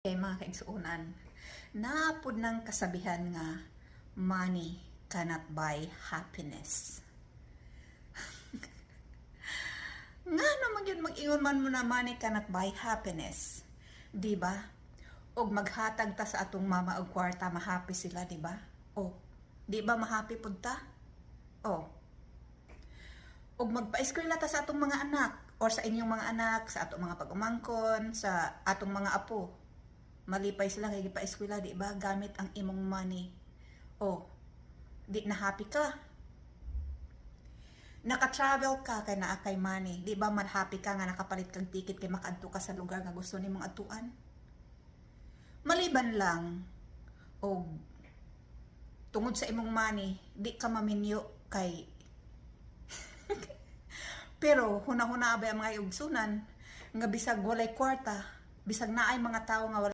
Kay mga kaigsuunan, napud ng kasabihan nga money cannot buy happiness. Nga naman yun mag-ingon man mo na money cannot buy happiness. Di ba? Og maghatag ta sa atong mama og kwarta, mahappy sila, di ba? O, di ba mahappy pud ta? O. Og magpa-eskwela ta sa atong mga anak or sa inyong mga anak, sa atong mga pag-umangkon, sa atong mga apo. Malipay sila kay gipa-eskwela, di ba? Gamit ang imong money. O, di na happy ka. Naka-travel ka kay naa kay money. Di ba man happy ka nga nakapalit kang ticket kay makaadto ka sa lugar nga gusto nimong adtuan? Maliban lang o tungod sa imong money, di ka maminyo kay pero hunahuna ba ang mga igsunan nga bisag walay kwarta, bisag naay mga tawo nga